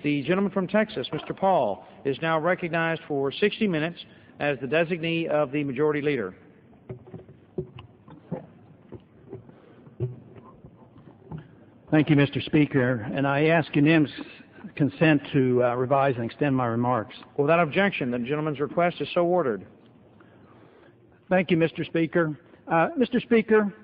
The gentleman from Texas, Mr. Paul, is now recognized for 60 minutes as the designee of the Majority Leader. Thank you, Mr. Speaker, and I ask unanimous consent to revise and extend my remarks. Without objection, the gentleman's request is so ordered. Thank you, Mr. Speaker. Mr. Speaker,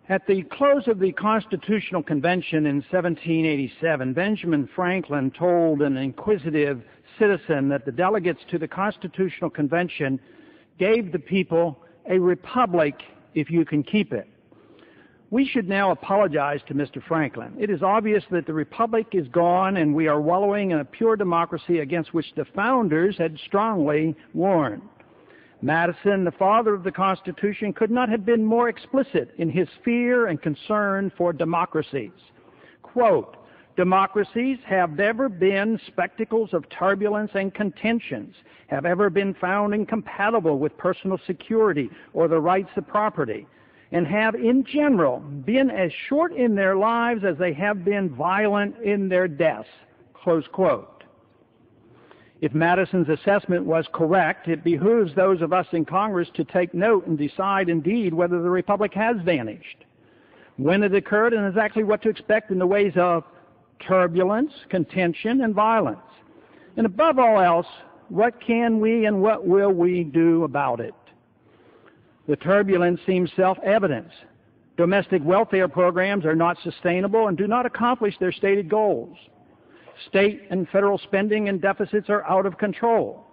at the close of the Constitutional Convention in 1787, Benjamin Franklin told an inquisitive citizen that the delegates to the Constitutional Convention gave the people a republic if you can keep it. We should now apologize to Mr. Franklin. It is obvious that the republic is gone and we are wallowing in a pure democracy against which the founders had strongly warned. Madison, the father of the Constitution, could not have been more explicit in his fear and concern for democracies. Quote, "Democracies have never been spectacles of turbulence and contentions, have ever been found incompatible with personal security or the rights of property, and have in general been as short in their lives as they have been violent in their deaths." Close quote. If Madison's assessment was correct, it behooves those of us in Congress to take note and decide indeed whether the republic has vanished, when it occurred, and exactly what to expect in the ways of turbulence, contention, and violence. And above all else, what can we and what will we do about it? The turbulence seems self-evident. Domestic welfare programs are not sustainable and do not accomplish their stated goals. State and federal spending and deficits are out of control.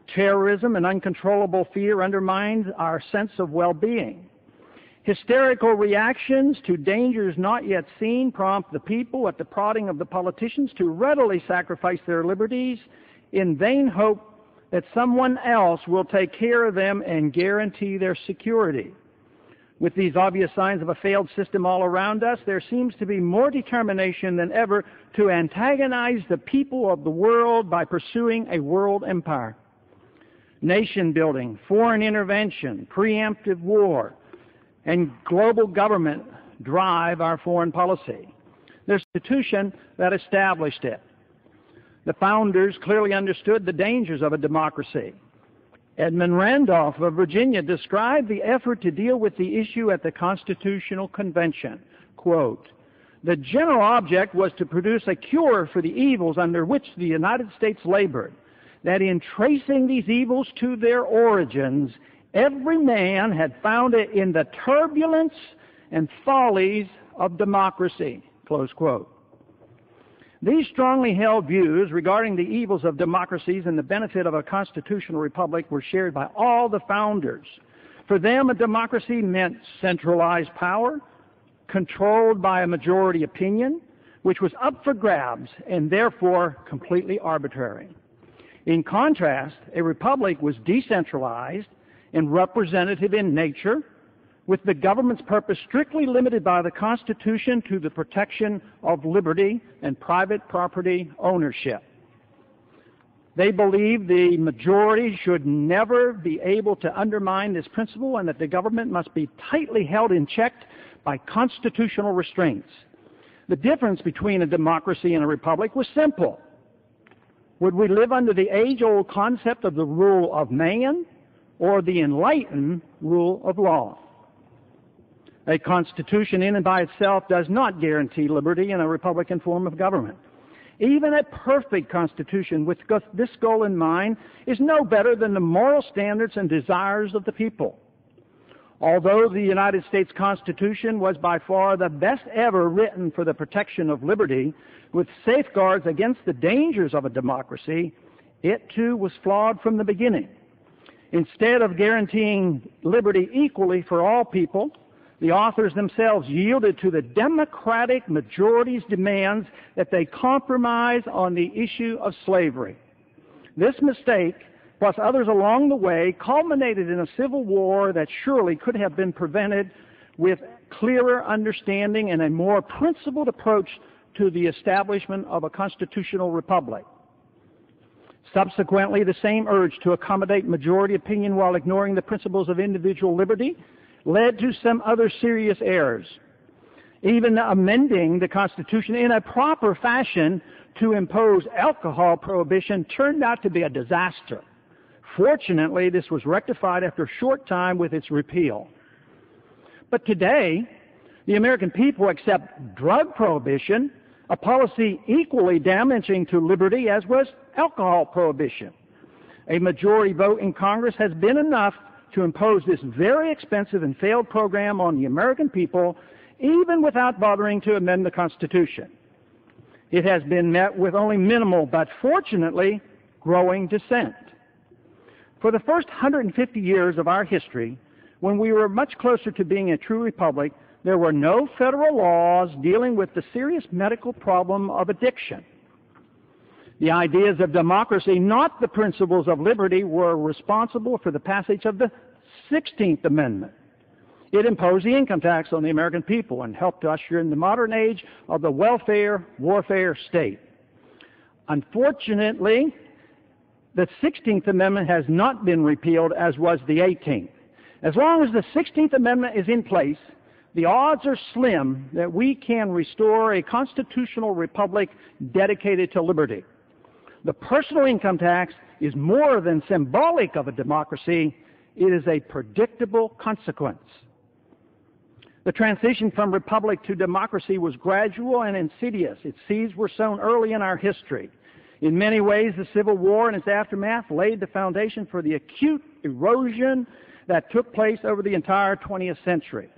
Terrorism and uncontrollable fear undermines our sense of well-being. Hysterical reactions to dangers not yet seen prompt the people at the prodding of the politicians to readily sacrifice their liberties in vain hope that someone else will take care of them and guarantee their security. With these obvious signs of a failed system all around us, there seems to be more determination than ever to antagonize the people of the world by pursuing a world empire. Nation building, foreign intervention, preemptive war, and global government drive our foreign policy. The institution that established it. The founders clearly understood the dangers of a democracy. Edmund Randolph of Virginia described the effort to deal with the issue at the Constitutional Convention. Quote, "The general object was to produce a cure for the evils under which the United States labored, that in tracing these evils to their origins, every man had found it in the turbulence and follies of democracy." Close quote. These strongly held views regarding the evils of democracies and the benefit of a constitutional republic were shared by all the founders. For them, a democracy meant centralized power, controlled by a majority opinion, which was up for grabs and therefore completely arbitrary. In contrast, a republic was decentralized and representative in nature, with the government's purpose strictly limited by the Constitution to the protection of liberty and private property ownership. They believed the majority should never be able to undermine this principle and that the government must be tightly held in check by constitutional restraints. The difference between a democracy and a republic was simple. Would we live under the age-old concept of the rule of man or the enlightened rule of law? A constitution in and by itself does not guarantee liberty in a republican form of government. Even a perfect constitution with this goal in mind is no better than the moral standards and desires of the people. Although the United States Constitution was by far the best ever written for the protection of liberty, with safeguards against the dangers of a democracy, it too was flawed from the beginning. Instead of guaranteeing liberty equally for all people, the authors themselves yielded to the Democratic majority's demands that they compromise on the issue of slavery. This mistake, plus others along the way, culminated in a civil war that surely could have been prevented with clearer understanding and a more principled approach to the establishment of a constitutional republic. Subsequently, the same urge to accommodate majority opinion while ignoring the principles of individual liberty led to some other serious errors. Even amending the Constitution in a proper fashion to impose alcohol prohibition turned out to be a disaster. Fortunately, this was rectified after a short time with its repeal. But today, the American people accept drug prohibition, a policy equally damaging to liberty as was alcohol prohibition. A majority vote in Congress has been enough to impose this very expensive and failed program on the American people, even without bothering to amend the Constitution. It has been met with only minimal, but fortunately, growing dissent. For the first 150 years of our history, when we were much closer to being a true republic, there were no federal laws dealing with the serious medical problem of addiction. The ideas of democracy, not the principles of liberty, were responsible for the passage of the 16th Amendment. It imposed the income tax on the American people and helped usher in the modern age of the welfare-warfare state. Unfortunately, the 16th Amendment has not been repealed, as was the 18th. As long as the 16th Amendment is in place, the odds are slim that we can restore a constitutional republic dedicated to liberty. The personal income tax is more than symbolic of a democracy. It is a predictable consequence. The transition from republic to democracy was gradual and insidious. Its seeds were sown early in our history. In many ways, the Civil War and its aftermath laid the foundation for the acute erosion that took place over the entire 20th century.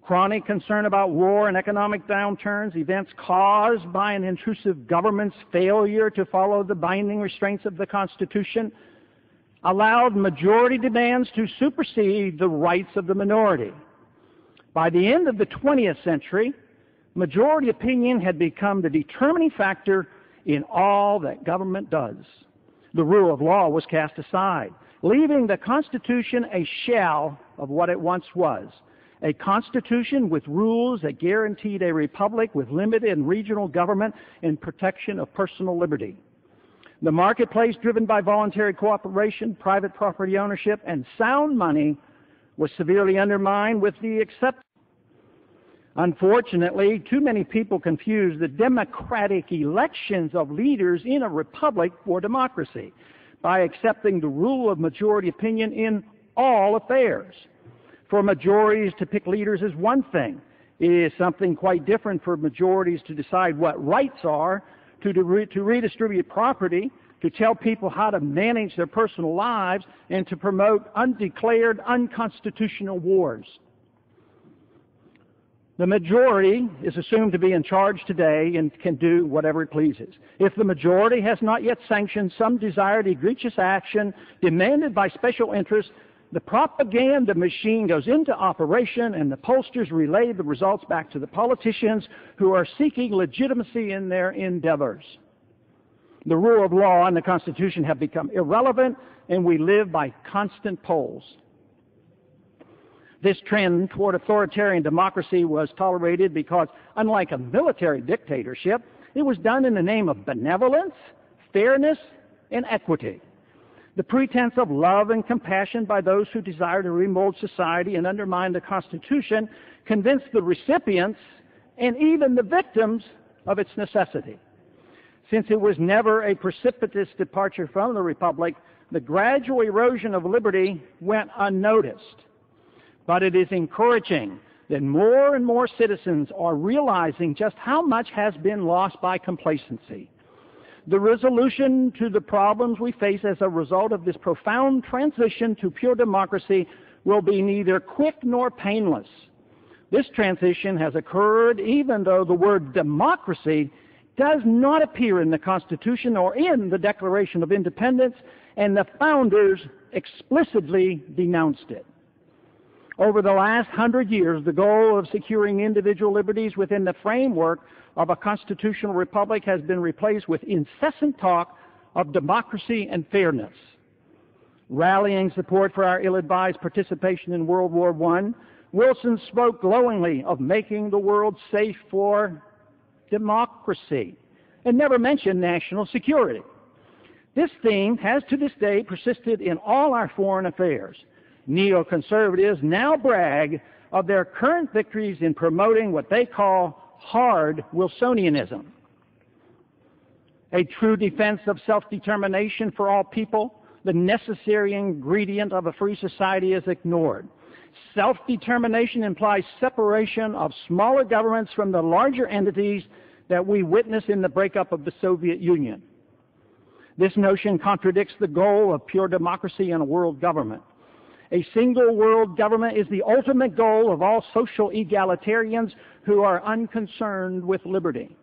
Chronic concern about war and economic downturns, events caused by an intrusive government's failure to follow the binding restraints of the Constitution, allowed majority demands to supersede the rights of the minority. By the end of the 20th century, majority opinion had become the determining factor in all that government does. The rule of law was cast aside, leaving the Constitution a shell of what it once was. A constitution with rules that guaranteed a republic with limited and regional government and protection of personal liberty. The marketplace, driven by voluntary cooperation, private property ownership, and sound money, was severely undermined with the acceptance. Unfortunately, too many people confuse the democratic elections of leaders in a republic for democracy by accepting the rule of majority opinion in all affairs. For majorities to pick leaders is one thing. It is something quite different for majorities to decide what rights are, to redistribute property, to tell people how to manage their personal lives, and to promote undeclared, unconstitutional wars. The majority is assumed to be in charge today and can do whatever it pleases. If the majority has not yet sanctioned some desired egregious action demanded by special interests, the propaganda machine goes into operation and the pollsters relay the results back to the politicians who are seeking legitimacy in their endeavors. The rule of law and the Constitution have become irrelevant, and we live by constant polls. This trend toward authoritarian democracy was tolerated because, unlike a military dictatorship, it was done in the name of benevolence, fairness, and equity. The pretense of love and compassion by those who desire to remold society and undermine the Constitution convinced the recipients and even the victims of its necessity. Since it was never a precipitous departure from the Republic, the gradual erosion of liberty went unnoticed. But it is encouraging that more and more citizens are realizing just how much has been lost by complacency. The resolution to the problems we face as a result of this profound transition to pure democracy will be neither quick nor painless. This transition has occurred even though the word democracy does not appear in the Constitution or in the Declaration of Independence, and the founders explicitly denounced it. Over the last 100 years, the goal of securing individual liberties within the framework of a constitutional republic has been replaced with incessant talk of democracy and fairness. Rallying support for our ill-advised participation in World War I, Wilson spoke glowingly of making the world safe for democracy and never mentioned national security. This theme has to this day persisted in all our foreign affairs. Neoconservatives now brag of their current victories in promoting what they call hard Wilsonianism. A true defense of self-determination for all people, the necessary ingredient of a free society, is ignored. Self-determination implies separation of smaller governments from the larger entities that we witness in the breakup of the Soviet Union. This notion contradicts the goal of pure democracy in a world government. A single world government is the ultimate goal of all social egalitarians who are unconcerned with liberty.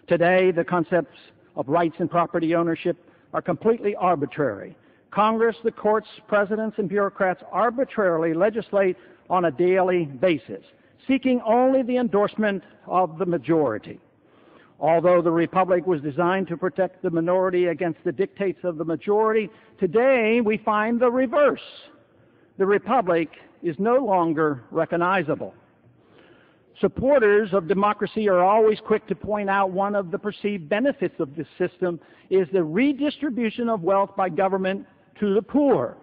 Today, the concepts of rights and property ownership are completely arbitrary. Congress, the courts, presidents, and bureaucrats arbitrarily legislate on a daily basis, seeking only the endorsement of the majority. Although the Republic was designed to protect the minority against the dictates of the majority, today we find the reverse. The Republic is no longer recognizable. Supporters of democracy are always quick to point out one of the perceived benefits of this system is the redistribution of wealth by government to the poor.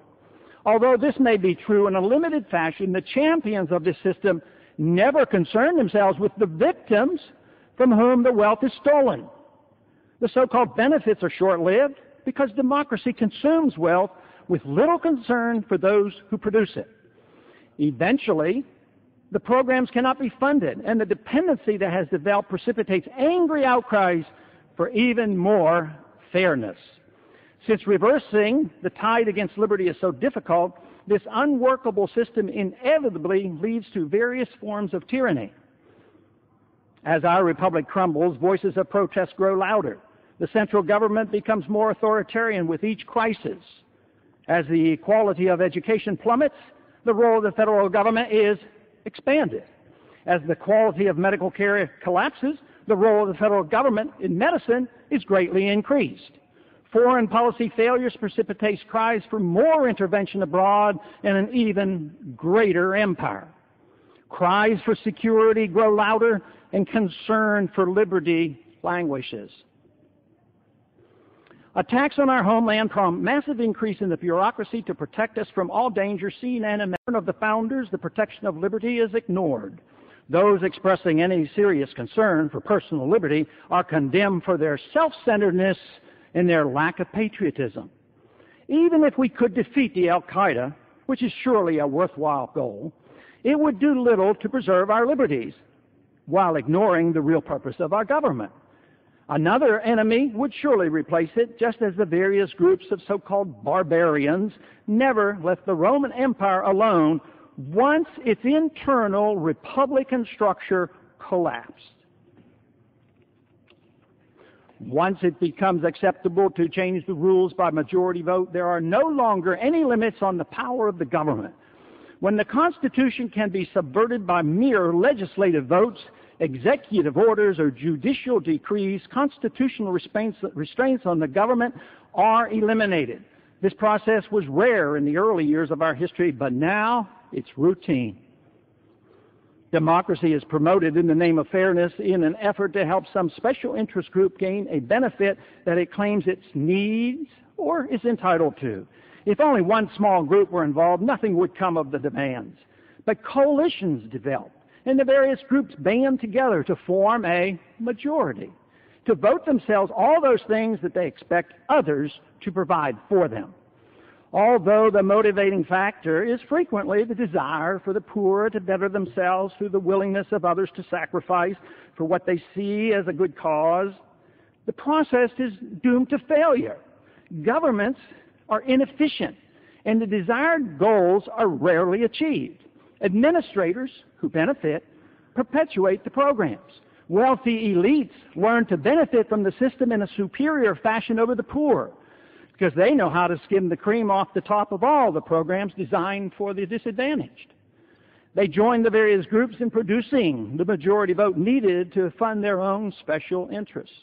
Although this may be true in a limited fashion, the champions of this system never concern themselves with the victims from whom the wealth is stolen. The so-called benefits are short-lived because democracy consumes wealth with little concern for those who produce it. Eventually, the programs cannot be funded, and the dependency that has developed precipitates angry outcries for even more fairness. Since reversing the tide against liberty is so difficult, this unworkable system inevitably leads to various forms of tyranny. As our republic crumbles, voices of protest grow louder. The central government becomes more authoritarian with each crisis. As the quality of education plummets, the role of the federal government is expanded. As the quality of medical care collapses, the role of the federal government in medicine is greatly increased. Foreign policy failures precipitate cries for more intervention abroad and an even greater empire. Cries for security grow louder, and concern for liberty languishes. Attacks on our homeland prompt massive increase in the bureaucracy to protect us from all danger seen and imagined of the founders. The protection of liberty is ignored. Those expressing any serious concern for personal liberty are condemned for their self-centeredness and their lack of patriotism. Even if we could defeat the Al-Qaeda, which is surely a worthwhile goal, it would do little to preserve our liberties, while ignoring the real purpose of our government. Another enemy would surely replace it, just as the various groups of so-called barbarians never left the Roman Empire alone once its internal republican structure collapsed. Once it becomes acceptable to change the rules by majority vote, there are no longer any limits on the power of the government. When the Constitution can be subverted by mere legislative votes, executive orders, or judicial decrees, constitutional restraints on the government are eliminated. This process was rare in the early years of our history, but now it's routine. Democracy is promoted in the name of fairness in an effort to help some special interest group gain a benefit that it claims it needs or is entitled to. If only one small group were involved, nothing would come of the demands. But coalitions developed, and the various groups band together to form a majority, to vote themselves all those things that they expect others to provide for them. Although the motivating factor is frequently the desire for the poor to better themselves through the willingness of others to sacrifice for what they see as a good cause, the process is doomed to failure. Governments are inefficient, and the desired goals are rarely achieved. Administrators, who benefit, perpetuate the programs. Wealthy elites learn to benefit from the system in a superior fashion over the poor, because they know how to skim the cream off the top of all the programs designed for the disadvantaged. They join the various groups in producing the majority vote needed to fund their own special interests.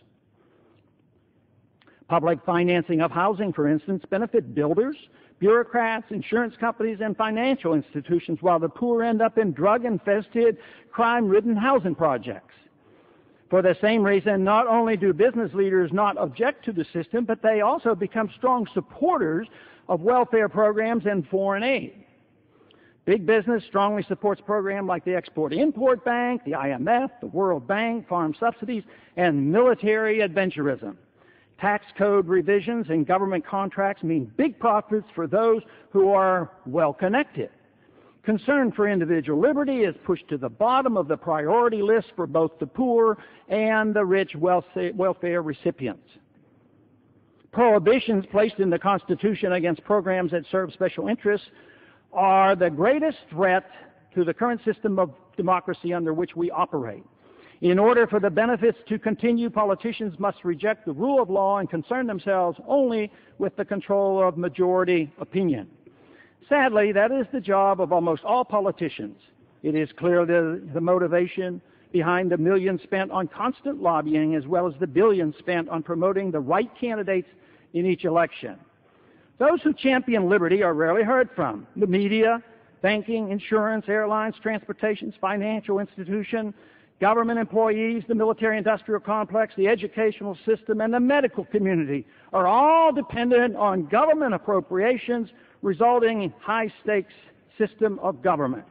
Public financing of housing, for instance, benefit builders, bureaucrats, insurance companies, and financial institutions, while the poor end up in drug-infested, crime-ridden housing projects. For the same reason, not only do business leaders not object to the system, but they also become strong supporters of welfare programs and foreign aid. Big business strongly supports programs like the Export-Import Bank, the IMF, the World Bank, farm subsidies, and military adventurism. Tax code revisions and government contracts mean big profits for those who are well-connected. Concern for individual liberty is pushed to the bottom of the priority list for both the poor and the rich welfare recipients. Prohibitions placed in the Constitution against programs that serve special interests are the greatest threat to the current system of democracy under which we operate. In order for the benefits to continue, politicians must reject the rule of law and concern themselves only with the control of majority opinion. Sadly, that is the job of almost all politicians. It is clear the motivation behind the millions spent on constant lobbying as well as the billions spent on promoting the right candidates in each election. Those who champion liberty are rarely heard from. The media, banking, insurance, airlines, transportations, financial institutions, government employees, the military-industrial complex, the educational system, and the medical community are all dependent on government appropriations, resulting in high-stakes system of government.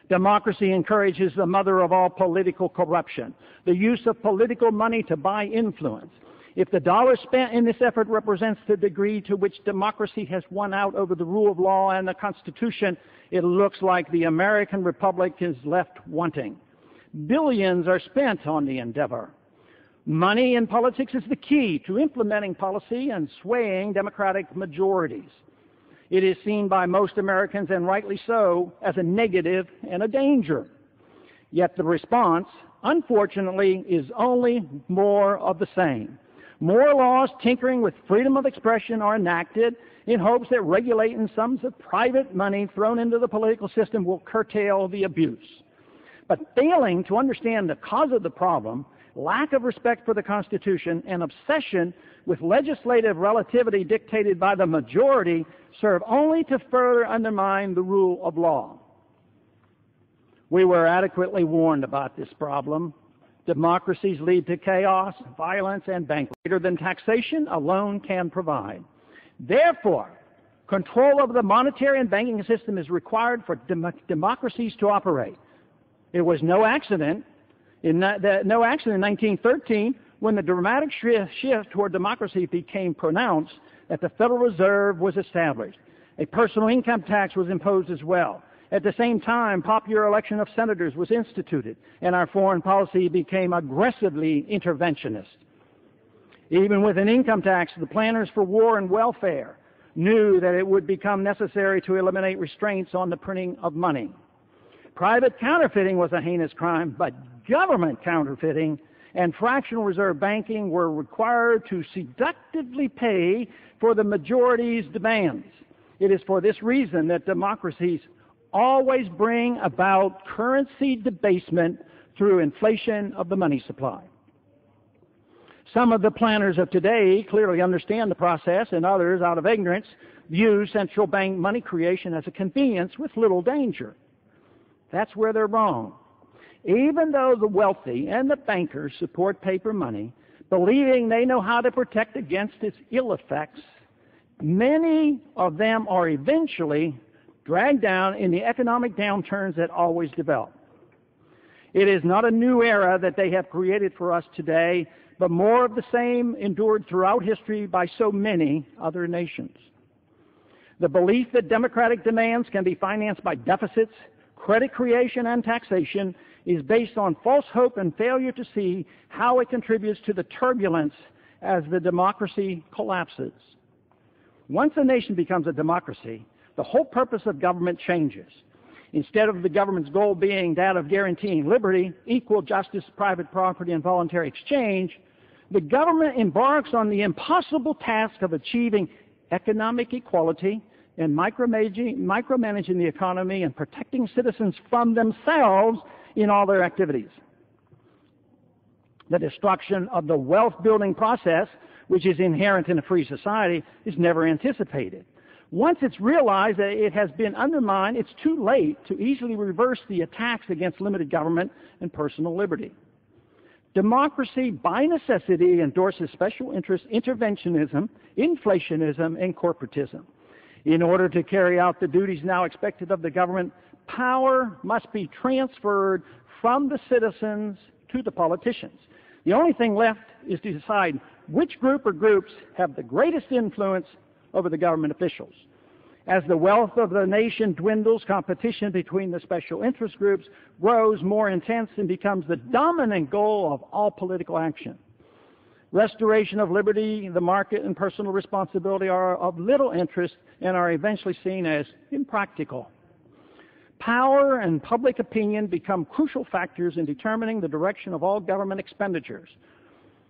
Democracy encourages the mother of all political corruption, the use of political money to buy influence. If the dollar spent in this effort represents the degree to which democracy has won out over the rule of law and the Constitution, it looks like the American Republic is left wanting. Billions are spent on the endeavor. Money in politics is the key to implementing policy and swaying democratic majorities. It is seen by most Americans, and rightly so, as a negative and a danger. Yet the response, unfortunately, is only more of the same. More laws tinkering with freedom of expression are enacted in hopes that regulating sums of private money thrown into the political system will curtail the abuse. But failing to understand the cause of the problem, lack of respect for the Constitution, and obsession with legislative relativity dictated by the majority serve only to further undermine the rule of law. We were adequately warned about this problem. Democracies lead to chaos, violence, and bankruptcy greater than taxation alone can provide. Therefore, control of the monetary and banking system is required for democracies to operate. It was no accident in 1913 when the dramatic shift toward democracy became pronounced that the Federal Reserve was established. A personal income tax was imposed as well. At the same time, popular election of senators was instituted, and our foreign policy became aggressively interventionist. Even with an income tax, the planners for war and welfare knew that it would become necessary to eliminate restraints on the printing of money. Private counterfeiting was a heinous crime, but government counterfeiting and fractional reserve banking were required to seductively pay for the majority's demands. It is for this reason that democracies always bring about currency debasement through inflation of the money supply. Some of the planners of today clearly understand the process, and others, out of ignorance, view central bank money creation as a convenience with little danger. That's where they're wrong. Even though the wealthy and the bankers support paper money, believing they know how to protect against its ill effects, many of them are eventually dragged down in the economic downturns that always develop. It is not a new era that they have created for us today, but more of the same endured throughout history by so many other nations. The belief that democratic demands can be financed by deficits, credit creation, and taxation is based on false hope and failure to see how it contributes to the turbulence as the democracy collapses. Once a nation becomes a democracy, the whole purpose of government changes. Instead of the government's goal being that of guaranteeing liberty, equal justice, private property, and voluntary exchange, the government embarks on the impossible task of achieving economic equality and micromanaging the economy and protecting citizens from themselves in all their activities. The destruction of the wealth-building process, which is inherent in a free society, is never anticipated. Once it's realized that it has been undermined, it's too late to easily reverse the attacks against limited government and personal liberty. Democracy, by necessity, endorses special interest interventionism, inflationism, and corporatism. In order to carry out the duties now expected of the government, power must be transferred from the citizens to the politicians. The only thing left is to decide which group or groups have the greatest influence over the government officials. As the wealth of the nation dwindles, competition between the special interest groups grows more intense and becomes the dominant goal of all political action. Restoration of liberty, the market, and personal responsibility are of little interest and are eventually seen as impractical. Power and public opinion become crucial factors in determining the direction of all government expenditures.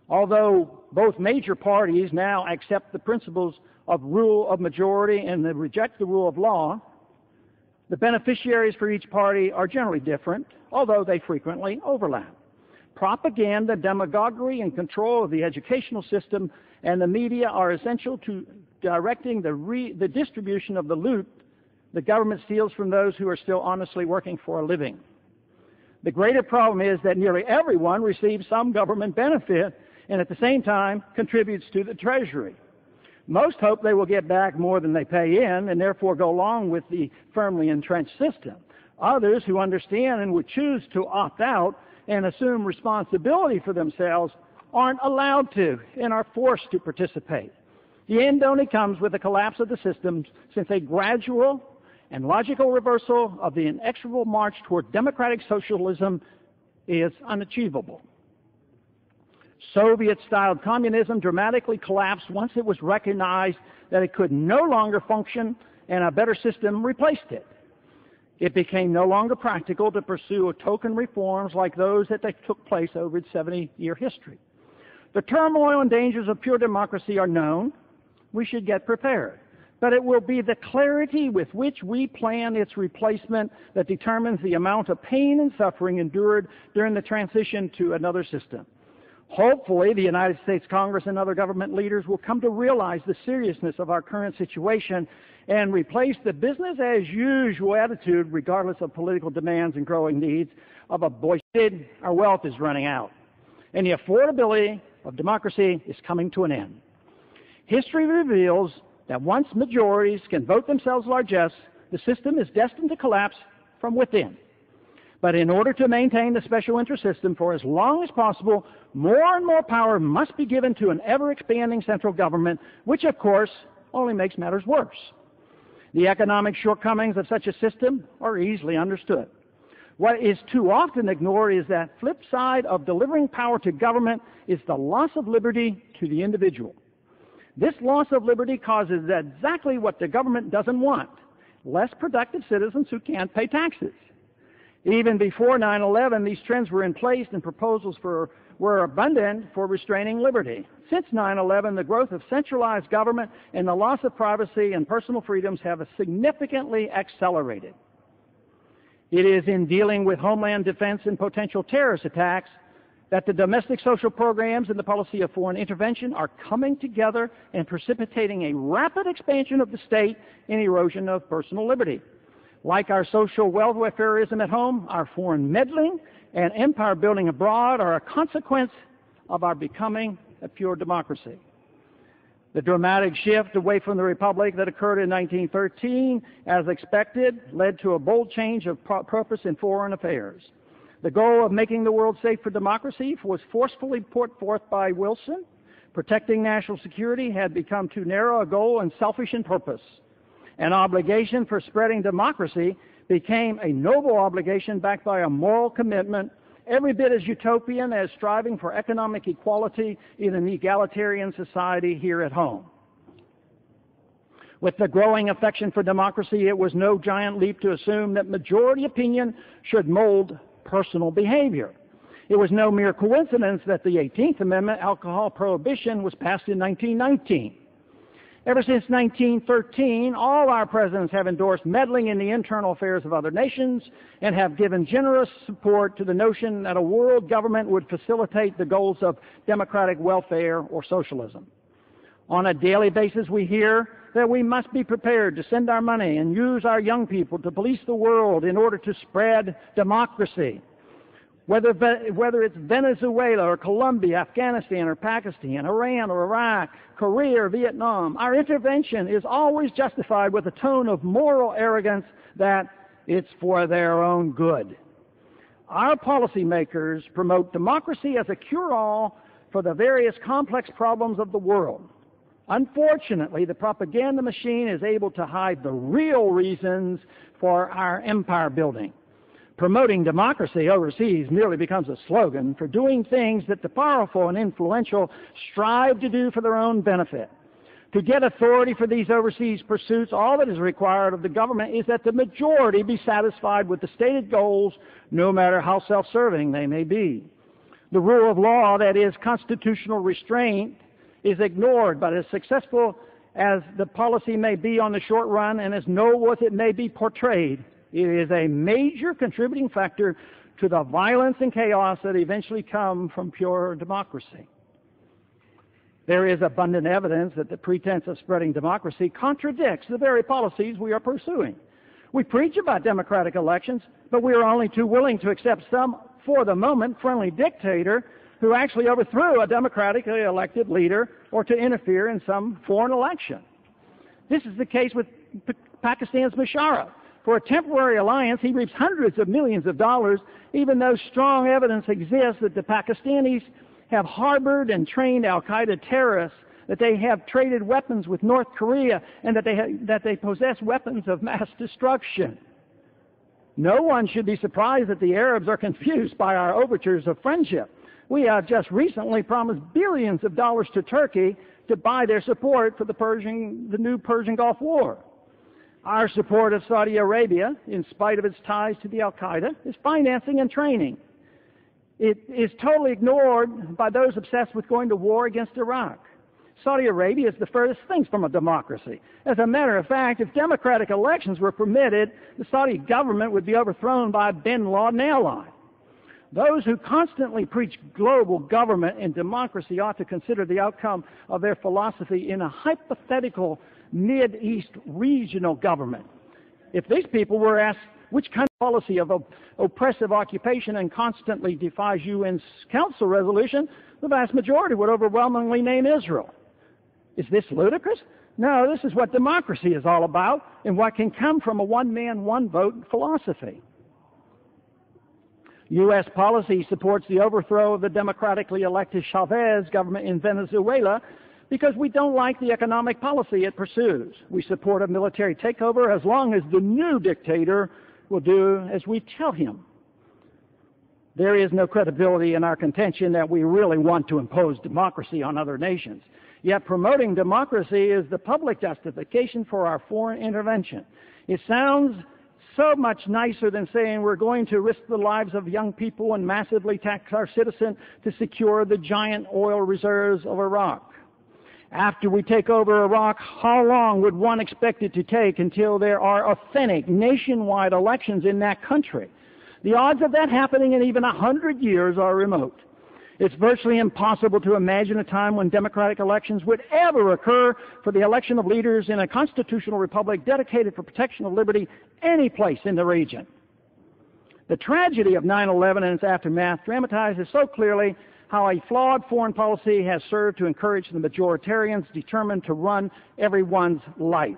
Although both major parties now accept the principles of rule of majority and they reject the rule of law, the beneficiaries for each party are generally different, although they frequently overlap. Propaganda, demagoguery, and control of the educational system and the media are essential to directing the distribution of the loot the government steals from those who are still honestly working for a living. The greater problem is that nearly everyone receives some government benefit and at the same time contributes to the Treasury. Most hope they will get back more than they pay in and therefore go along with the firmly entrenched system. Others who understand and would choose to opt out and assume responsibility for themselves aren't allowed to and are forced to participate. The end only comes with the collapse of the system, since a gradual and logical reversal of the inexorable march toward democratic socialism is unachievable. Soviet-style communism dramatically collapsed once it was recognized that it could no longer function and a better system replaced it. It became no longer practical to pursue token reforms like those that took place over its 70-year history. The turmoil and dangers of pure democracy are known. We should get prepared. But it will be the clarity with which we plan its replacement that determines the amount of pain and suffering endured during the transition to another system. Hopefully, the United States Congress and other government leaders will come to realize the seriousness of our current situation and replace the business-as-usual attitude, regardless of political demands and growing needs, of a boycott. Our wealth is running out, and the affordability of democracy is coming to an end. History reveals that once majorities can vote themselves largesse, the system is destined to collapse from within. But in order to maintain the special interest system for as long as possible, more and more power must be given to an ever-expanding central government, which, of course, only makes matters worse. The economic shortcomings of such a system are easily understood. What is too often ignored is that flip side of delivering power to government is the loss of liberty to the individual. This loss of liberty causes exactly what the government doesn't want: less productive citizens who can't pay taxes. Even before 9/11, these trends were in place and proposals were abundant for restraining liberty. Since 9/11, the growth of centralized government and the loss of privacy and personal freedoms have significantly accelerated. It is in dealing with homeland defense and potential terrorist attacks that the domestic social programs and the policy of foreign intervention are coming together and precipitating a rapid expansion of the state and erosion of personal liberty. Like our social welfareism at home, our foreign meddling and empire building abroad are a consequence of our becoming a pure democracy. The dramatic shift away from the republic that occurred in 1913, as expected, led to a bold change of purpose in foreign affairs. The goal of making the world safe for democracy was forcefully put forth by Wilson. Protecting national security had become too narrow a goal and selfish in purpose. An obligation for spreading democracy became a noble obligation backed by a moral commitment, every bit as utopian as striving for economic equality in an egalitarian society here at home. With the growing affection for democracy, it was no giant leap to assume that majority opinion should mold personal behavior. It was no mere coincidence that the 18th Amendment, alcohol prohibition, was passed in 1919. Ever since 1913, all our presidents have endorsed meddling in the internal affairs of other nations and have given generous support to the notion that a world government would facilitate the goals of democratic welfare or socialism. On a daily basis, we hear that we must be prepared to send our money and use our young people to police the world in order to spread democracy. Whether it's Venezuela or Colombia, Afghanistan or Pakistan, Iran or Iraq, Korea or Vietnam, our intervention is always justified with a tone of moral arrogance that it's for their own good. Our policymakers promote democracy as a cure-all for the various complex problems of the world. Unfortunately, the propaganda machine is able to hide the real reasons for our empire building. Promoting democracy overseas merely becomes a slogan for doing things that the powerful and influential strive to do for their own benefit. To get authority for these overseas pursuits, all that is required of the government is that the majority be satisfied with the stated goals, no matter how self-serving they may be. The rule of law, that is, constitutional restraint, is ignored, but as successful as the policy may be on the short run and as noble as it may be portrayed, it is a major contributing factor to the violence and chaos that eventually come from pure democracy. There is abundant evidence that the pretense of spreading democracy contradicts the very policies we are pursuing. We preach about democratic elections, but we are only too willing to accept some, for the moment, friendly dictator who actually overthrew a democratically elected leader or to interfere in some foreign election. This is the case with Pakistan's Musharraf. For a temporary alliance, he reaps hundreds of millions of dollars, even though strong evidence exists that the Pakistanis have harbored and trained al-Qaeda terrorists, that they have traded weapons with North Korea, and that they possess weapons of mass destruction. No one should be surprised that the Arabs are confused by our overtures of friendship. We have just recently promised billions of dollars to Turkey to buy their support for the new Persian Gulf War. Our support of Saudi Arabia, in spite of its ties to the al-Qaeda, is financing and training. It is totally ignored by those obsessed with going to war against Iraq. Saudi Arabia is the furthest thing from a democracy. As a matter of fact, if democratic elections were permitted, the Saudi government would be overthrown by bin Laden ally. Those who constantly preach global government and democracy ought to consider the outcome of their philosophy in a hypothetical Mid-East regional government. If these people were asked which kind of policy of oppressive occupation and constantly defies UN's Council resolution, the vast majority would overwhelmingly name Israel. Is this ludicrous? No, this is what democracy is all about and what can come from a one-man, one-vote philosophy. U.S. policy supports the overthrow of the democratically elected Chavez government in Venezuela because we don't like the economic policy it pursues. We support a military takeover as long as the new dictator will do as we tell him. There is no credibility in our contention that we really want to impose democracy on other nations. Yet promoting democracy is the public justification for our foreign intervention. It sounds so much nicer than saying we're going to risk the lives of young people and massively tax our citizens to secure the giant oil reserves of Iraq. After we take over Iraq, how long would one expect it to take until there are authentic nationwide elections in that country? The odds of that happening in even 100 years are remote. It's virtually impossible to imagine a time when democratic elections would ever occur for the election of leaders in a constitutional republic dedicated for protection of liberty any place in the region. The tragedy of 9/11 and its aftermath dramatizes so clearly how a flawed foreign policy has served to encourage the majoritarians determined to run everyone's life.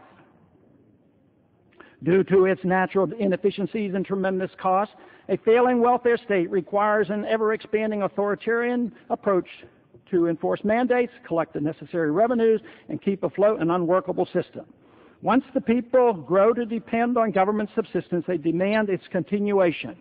Due to its natural inefficiencies and tremendous costs, a failing welfare state requires an ever-expanding authoritarian approach to enforce mandates, collect the necessary revenues, and keep afloat an unworkable system. Once the people grow to depend on government subsistence, they demand its continuation.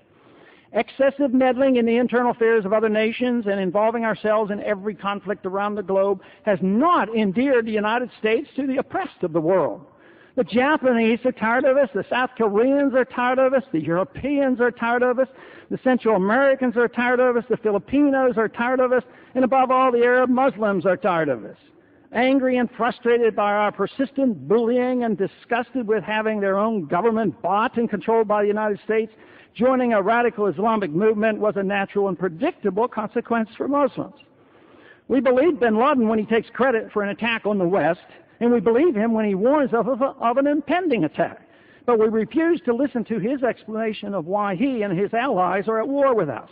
Excessive meddling in the internal affairs of other nations and involving ourselves in every conflict around the globe has not endeared the United States to the oppressed of the world. The Japanese are tired of us, the South Koreans are tired of us, the Europeans are tired of us, the Central Americans are tired of us, the Filipinos are tired of us, and above all, the Arab Muslims are tired of us. Angry and frustrated by our persistent bullying and disgusted with having their own government bought and controlled by the United States, joining a radical Islamic movement was a natural and predictable consequence for Muslims. We believe bin Laden when he takes credit for an attack on the West, and we believe him when he warns of an impending attack. But we refuse to listen to his explanation of why he and his allies are at war with us.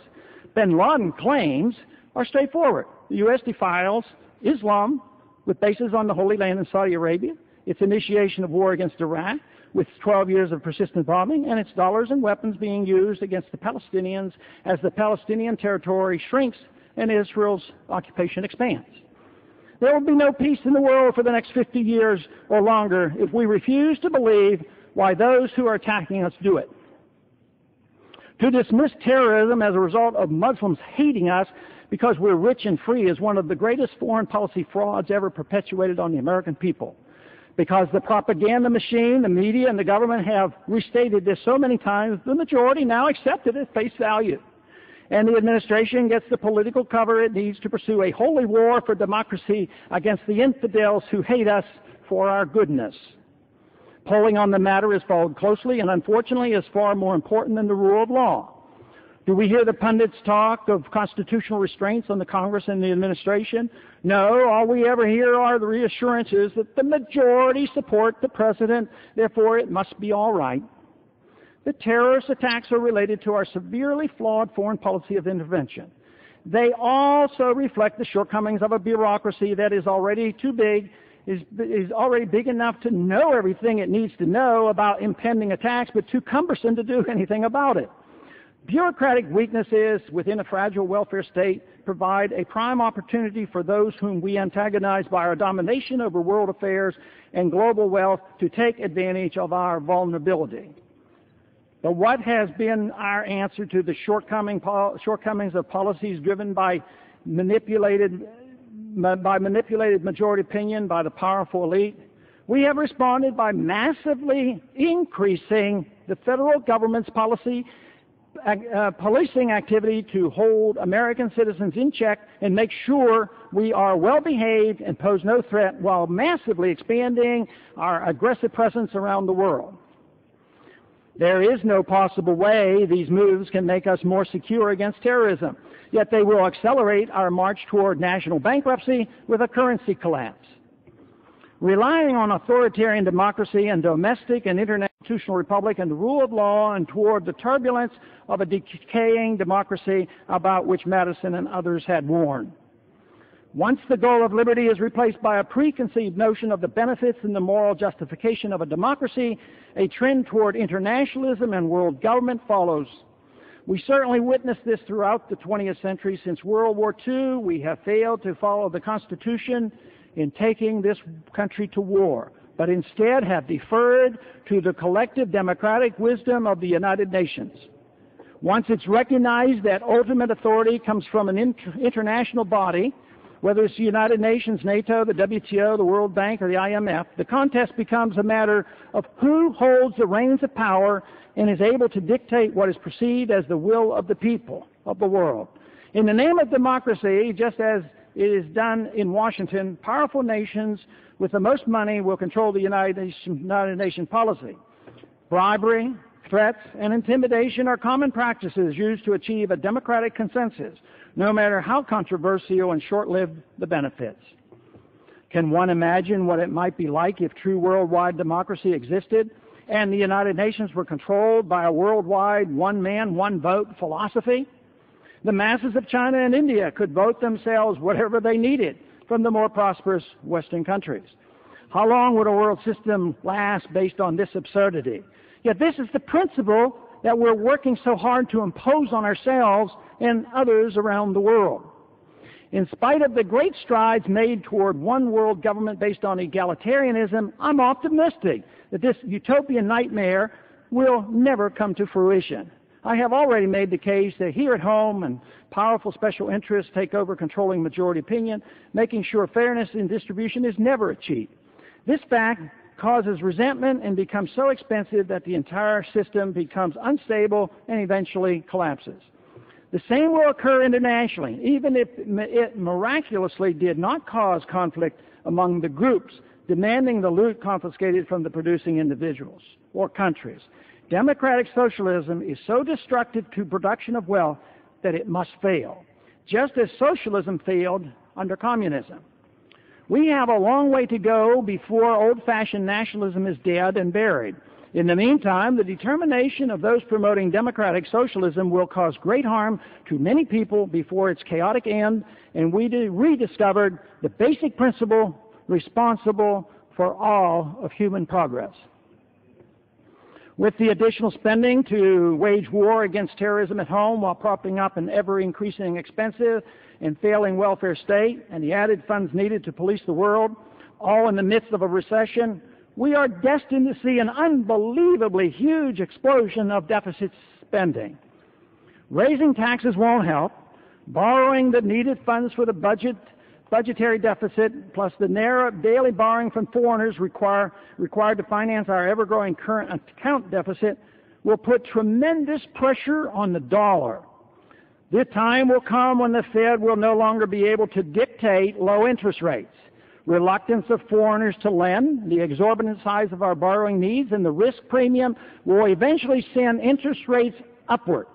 bin Laden claims are straightforward. The U.S. defiles Islam with bases on the Holy Land in Saudi Arabia, its initiation of war against Iraq, with 12 years of persistent bombing, and its dollars and weapons being used against the Palestinians as the Palestinian territory shrinks and Israel's occupation expands. There will be no peace in the world for the next 50 years or longer if we refuse to believe why those who are attacking us do it. To dismiss terrorism as a result of Muslims hating us because we're rich and free is one of the greatest foreign policy frauds ever perpetuated on the American people. Because the propaganda machine, the media, and the government have restated this so many times, the majority now accept it at face value. And the administration gets the political cover it needs to pursue a holy war for democracy against the infidels who hate us for our goodness. Polling on the matter is followed closely and unfortunately is far more important than the rule of law. Do we hear the pundits talk of constitutional restraints on the Congress and the administration? No, all we ever hear are the reassurances that the majority support the president, therefore it must be all right. The terrorist attacks are related to our severely flawed foreign policy of intervention. They also reflect the shortcomings of a bureaucracy that is already too big, is already big enough to know everything it needs to know about impending attacks, but too cumbersome to do anything about it. Bureaucratic weaknesses within a fragile welfare state provide a prime opportunity for those whom we antagonize by our domination over world affairs and global wealth to take advantage of our vulnerability. But what has been our answer to the shortcomings of policies driven by manipulated majority opinion by the powerful elite? We have responded by massively increasing the federal government's policing activity to hold American citizens in check and make sure we are well behaved and pose no threat while massively expanding our aggressive presence around the world. There is no possible way these moves can make us more secure against terrorism, yet they will accelerate our march toward national bankruptcy with a currency collapse. Relying on authoritarian democracy and domestic and international republic and the rule of law and toward the turbulence of a decaying democracy about which Madison and others had warned. Once the goal of liberty is replaced by a preconceived notion of the benefits and the moral justification of a democracy, a trend toward internationalism and world government follows. We certainly witnessed this throughout the 20th century. Since World War II, we have failed to follow the Constitution in taking this country to war, but instead have deferred to the collective democratic wisdom of the United Nations. Once it's recognized that ultimate authority comes from an international body, whether it's the United Nations, NATO, the WTO, the World Bank, or the IMF, the contest becomes a matter of who holds the reins of power and is able to dictate what is perceived as the will of the people of the world. In the name of democracy, just as it is done in Washington, powerful nations with the most money will control the United Nations policy. Bribery, threats, and intimidation are common practices used to achieve a democratic consensus, no matter how controversial and short-lived the benefits. Can one imagine what it might be like if true worldwide democracy existed and the United Nations were controlled by a worldwide one-man, one-vote philosophy? The masses of China and India could vote themselves whatever they needed from the more prosperous Western countries. How long would a world system last based on this absurdity? Yet this is the principle that we're working so hard to impose on ourselves and others around the world. In spite of the great strides made toward one world government based on egalitarianism, I'm optimistic that this utopian nightmare will never come to fruition. I have already made the case that here at home and powerful special interests take over controlling majority opinion, making sure fairness in distribution is never achieved. This fact causes resentment and becomes so expensive that the entire system becomes unstable and eventually collapses. The same will occur internationally, even if it miraculously did not cause conflict among the groups demanding the loot confiscated from the producing individuals or countries. Democratic socialism is so destructive to production of wealth that it must fail, just as socialism failed under communism. We have a long way to go before old-fashioned nationalism is dead and buried. In the meantime, the determination of those promoting democratic socialism will cause great harm to many people before its chaotic end, and we rediscovered the basic principle responsible for all of human progress. With the additional spending to wage war against terrorism at home while propping up an ever-increasing expensive and failing welfare state, and the added funds needed to police the world, all in the midst of a recession, we are destined to see an unbelievably huge explosion of deficit spending. Raising taxes won't help. Borrowing the needed funds for the budgetary deficit, plus the narrow daily borrowing from foreigners required to finance our ever-growing current account deficit, will put tremendous pressure on the dollar. The time will come when the Fed will no longer be able to dictate low interest rates. Reluctance of foreigners to lend, the exorbitant size of our borrowing needs, and the risk premium will eventually send interest rates upward.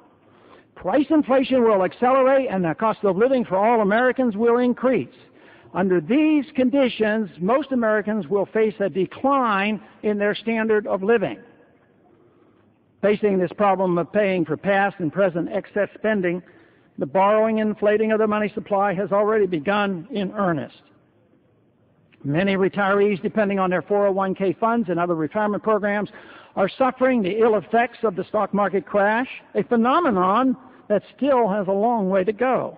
Price inflation will accelerate, and the cost of living for all Americans will increase. Under these conditions, most Americans will face a decline in their standard of living. Facing this problem of paying for past and present excess spending, the borrowing and inflating of the money supply has already begun in earnest. Many retirees, depending on their 401k funds and other retirement programs, are suffering the ill effects of the stock market crash, a phenomenon that still has a long way to go.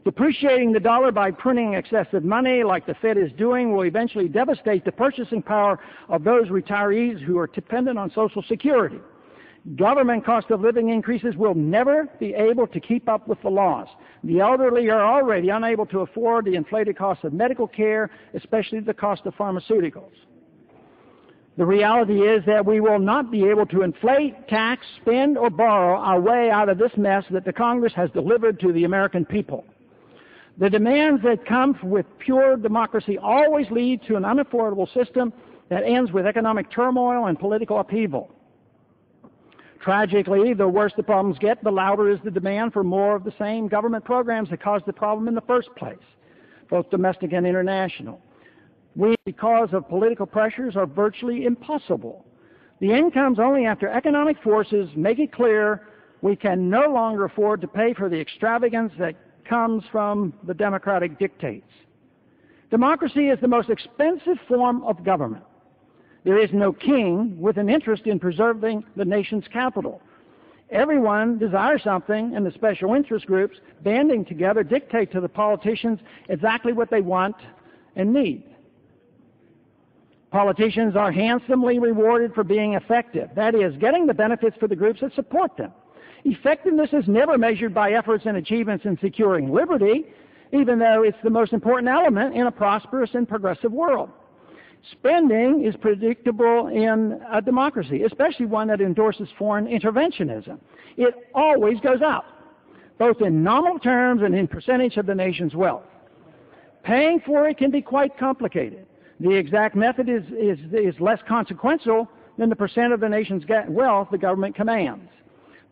Depreciating the dollar by printing excessive money, like the Fed is doing, will eventually devastate the purchasing power of those retirees who are dependent on Social Security. Government cost of living increases will never be able to keep up with the loss. The elderly are already unable to afford the inflated cost of medical care, especially the cost of pharmaceuticals. The reality is that we will not be able to inflate, tax, spend, or borrow our way out of this mess that the Congress has delivered to the American people. The demands that come with pure democracy always lead to an unaffordable system that ends with economic turmoil and political upheaval. Tragically, the worse the problems get, the louder is the demand for more of the same government programs that caused the problem in the first place, both domestic and international. We, because of political pressures, are virtually impossible. The end comes only after economic forces make it clear we can no longer afford to pay for the extravagance that comes from the democratic dictates. Democracy is the most expensive form of government. There is no king with an interest in preserving the nation's capital. Everyone desires something, and the special interest groups banding together dictate to the politicians exactly what they want and need. Politicians are handsomely rewarded for being effective, that is, getting the benefits for the groups that support them. Effectiveness is never measured by efforts and achievements in securing liberty, even though it's the most important element in a prosperous and progressive world. Spending is predictable in a democracy, especially one that endorses foreign interventionism. It always goes up, both in nominal terms and in percentage of the nation's wealth. Paying for it can be quite complicated. The exact method is less consequential than the percent of the nation's wealth the government commands.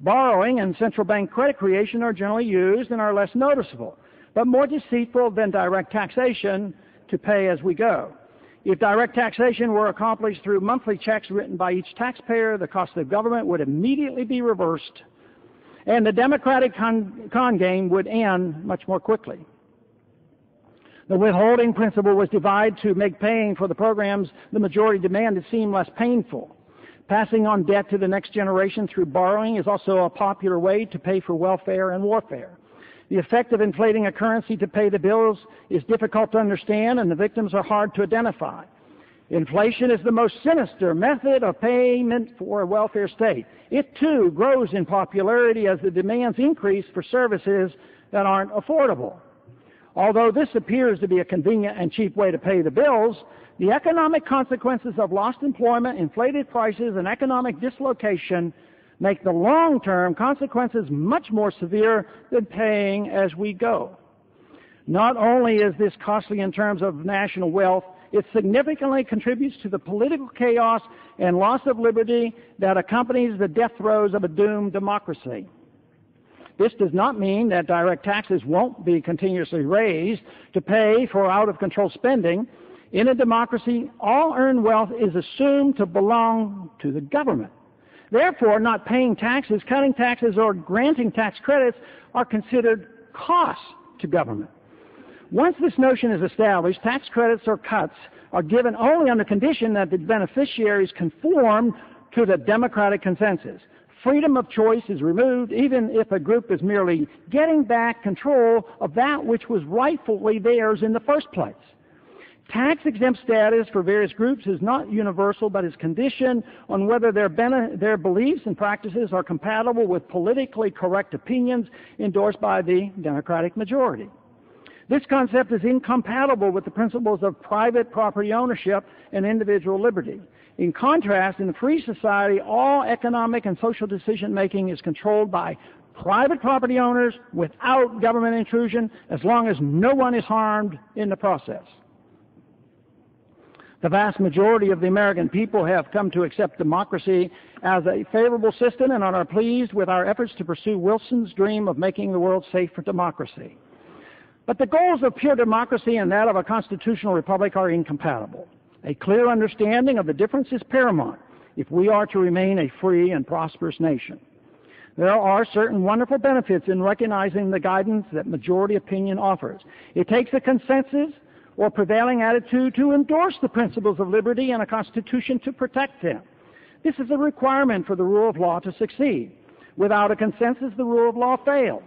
Borrowing and central bank credit creation are generally used and are less noticeable, but more deceitful than direct taxation to pay as we go. If direct taxation were accomplished through monthly checks written by each taxpayer, the cost of government would immediately be reversed, and the democratic con game would end much more quickly. The withholding principle was devised to make paying for the programs the majority demanded seem less painful. Passing on debt to the next generation through borrowing is also a popular way to pay for welfare and warfare. The effect of inflating a currency to pay the bills is difficult to understand, and the victims are hard to identify. Inflation is the most sinister method of payment for a welfare state. It, too, grows in popularity as the demands increase for services that aren't affordable. Although this appears to be a convenient and cheap way to pay the bills, the economic consequences of lost employment, inflated prices, and economic dislocation make the long-term consequences much more severe than paying as we go. Not only is this costly in terms of national wealth, it significantly contributes to the political chaos and loss of liberty that accompanies the death throes of a doomed democracy. This does not mean that direct taxes won't be continuously raised to pay for out-of-control spending. In a democracy, all earned wealth is assumed to belong to the government. Therefore, not paying taxes, cutting taxes, or granting tax credits are considered costs to government. Once this notion is established, tax credits or cuts are given only on the condition that the beneficiaries conform to the democratic consensus. Freedom of choice is removed even if a group is merely getting back control of that which was rightfully theirs in the first place. Tax-exempt status for various groups is not universal, but is conditioned on whether their beliefs and practices are compatible with politically correct opinions endorsed by the Democratic majority. This concept is incompatible with the principles of private property ownership and individual liberty. In contrast, in a free society, all economic and social decision-making is controlled by private property owners without government intrusion, as long as no one is harmed in the process. The vast majority of the American people have come to accept democracy as a favorable system and are pleased with our efforts to pursue Wilson's dream of making the world safe for democracy. But the goals of pure democracy and that of a constitutional republic are incompatible. A clear understanding of the difference is paramount if we are to remain a free and prosperous nation. There are certain wonderful benefits in recognizing the guidance that majority opinion offers. It takes a consensus or prevailing attitude to endorse the principles of liberty and a constitution to protect them. This is a requirement for the rule of law to succeed. Without a consensus, the rule of law fails.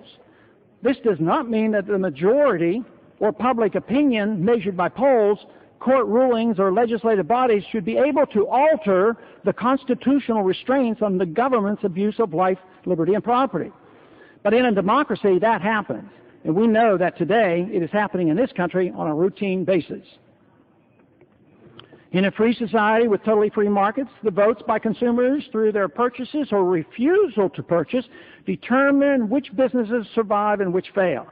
This does not mean that the majority or public opinion measured by polls, court rulings, or legislative bodies should be able to alter the constitutional restraints on the government's abuse of life, liberty, and property. But in a democracy, that happens. And we know that today it is happening in this country on a routine basis. In a free society with totally free markets, the votes by consumers through their purchases or refusal to purchase determine which businesses survive and which fail.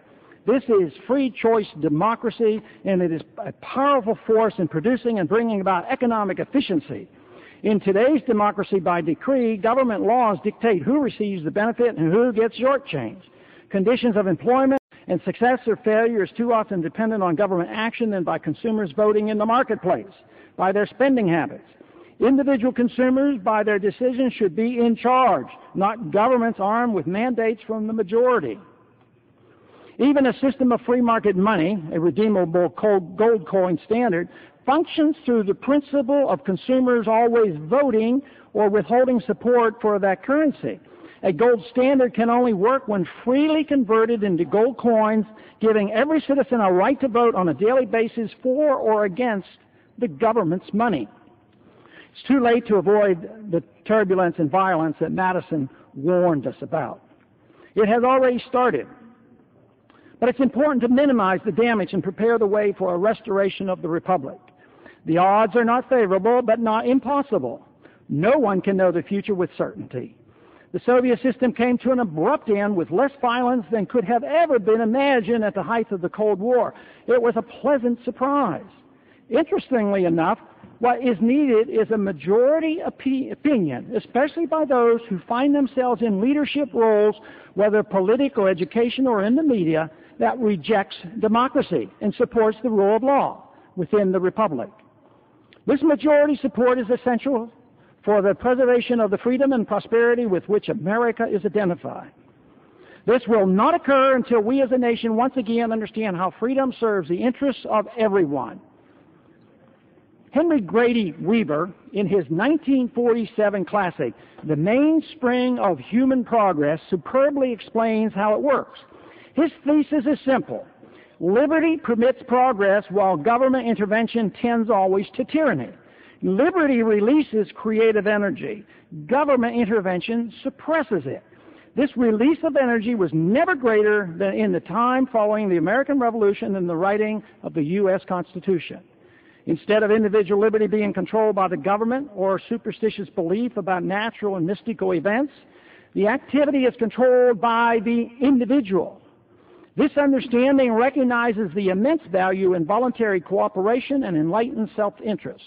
This is free choice democracy, and it is a powerful force in producing and bringing about economic efficiency. In today's democracy by decree, government laws dictate who receives the benefit and who gets shortchanged. Conditions of employment and success or failure is too often dependent on government action than by consumers voting in the marketplace, by their spending habits. Individual consumers, by their decisions, should be in charge, not governments armed with mandates from the majority. Even a system of free market money, a redeemable gold coin standard, functions through the principle of consumers always voting or withholding support for that currency. A gold standard can only work when freely converted into gold coins, giving every citizen a right to vote on a daily basis for or against the government's money. It's too late to avoid the turbulence and violence that Madison warned us about. It has already started. But it's important to minimize the damage and prepare the way for a restoration of the Republic. The odds are not favorable, but not impossible. No one can know the future with certainty. The Soviet system came to an abrupt end with less violence than could have ever been imagined at the height of the Cold War. It was a pleasant surprise. Interestingly enough, what is needed is a majority opinion, especially by those who find themselves in leadership roles, whether political, education, or in the media, that rejects democracy and supports the rule of law within the Republic. This majority support is essential for the preservation of the freedom and prosperity with which America is identified. This will not occur until we as a nation once again understand how freedom serves the interests of everyone. Henry Grady Weaver, in his 1947 classic, The Mainspring of Human Progress, superbly explains how it works. His thesis is simple. Liberty permits progress while government intervention tends always to tyranny. Liberty releases creative energy. Government intervention suppresses it. This release of energy was never greater than in the time following the American Revolution and the writing of the U.S. Constitution. Instead of individual liberty being controlled by the government or superstitious belief about natural and mystical events, the activity is controlled by the individual. This understanding recognizes the immense value in voluntary cooperation and enlightened self-interest.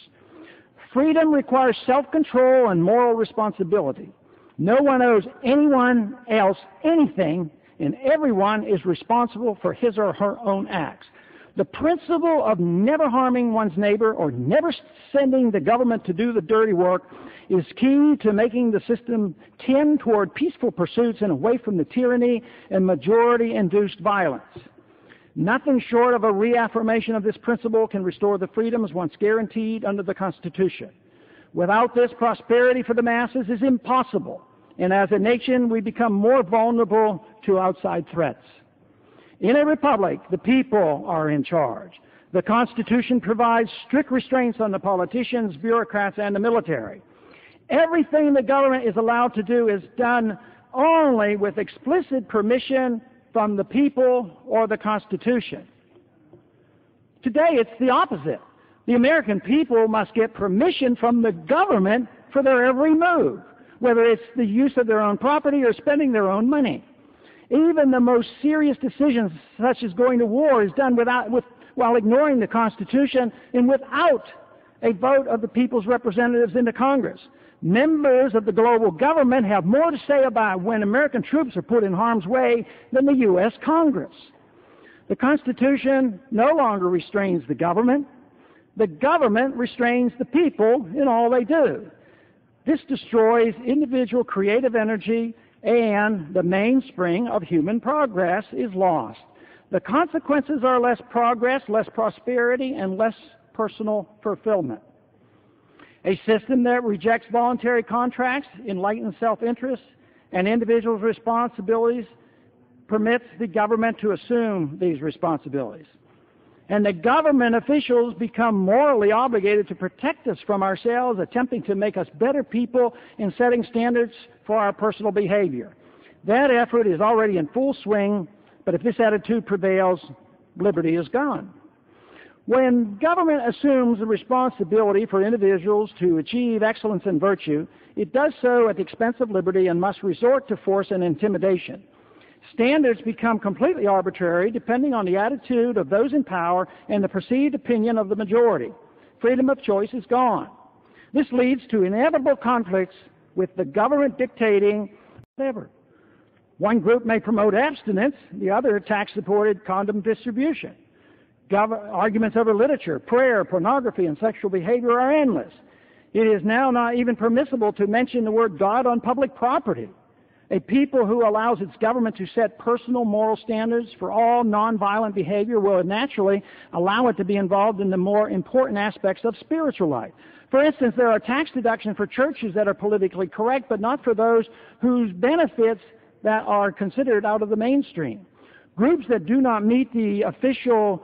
Freedom requires self-control and moral responsibility. No one owes anyone else anything, and everyone is responsible for his or her own acts. The principle of never harming one's neighbor or never sending the government to do the dirty work is key to making the system tend toward peaceful pursuits and away from the tyranny and majority-induced violence. Nothing short of a reaffirmation of this principle can restore the freedoms once guaranteed under the Constitution. Without this, prosperity for the masses is impossible, and as a nation, we become more vulnerable to outside threats. In a republic, the people are in charge. The Constitution provides strict restraints on the politicians, bureaucrats, and the military. Everything the government is allowed to do is done only with explicit permission from the people or the Constitution. Today, it's the opposite. The American people must get permission from the government for their every move, whether it's the use of their own property or spending their own money. Even the most serious decisions, such as going to war, is done while ignoring the Constitution and without a vote of the people's representatives in the Congress. Members of the global government have more to say about when American troops are put in harm's way than the U.S. Congress. The Constitution no longer restrains the government. The government restrains the people in all they do. This destroys individual creative energy, and the mainspring of human progress is lost. The consequences are less progress, less prosperity, and less personal fulfillment. A system that rejects voluntary contracts, enlightens self-interest, and individuals' responsibilities permits the government to assume these responsibilities. And the government officials become morally obligated to protect us from ourselves, attempting to make us better people and setting standards for our personal behavior. That effort is already in full swing, but if this attitude prevails, liberty is gone. When government assumes the responsibility for individuals to achieve excellence and virtue, it does so at the expense of liberty and must resort to force and intimidation. Standards become completely arbitrary depending on the attitude of those in power and the perceived opinion of the majority. Freedom of choice is gone. This leads to inevitable conflicts with the government dictating whatever. One group may promote abstinence, the other tax-supported condom distribution. Arguments over literature, prayer, pornography, and sexual behavior are endless. It is now not even permissible to mention the word God on public property. A people who allows its government to set personal moral standards for all nonviolent behavior will naturally allow it to be involved in the more important aspects of spiritual life. For instance, there are tax deductions for churches that are politically correct, but not for those whose benefits that are considered out of the mainstream. Groups that do not meet the official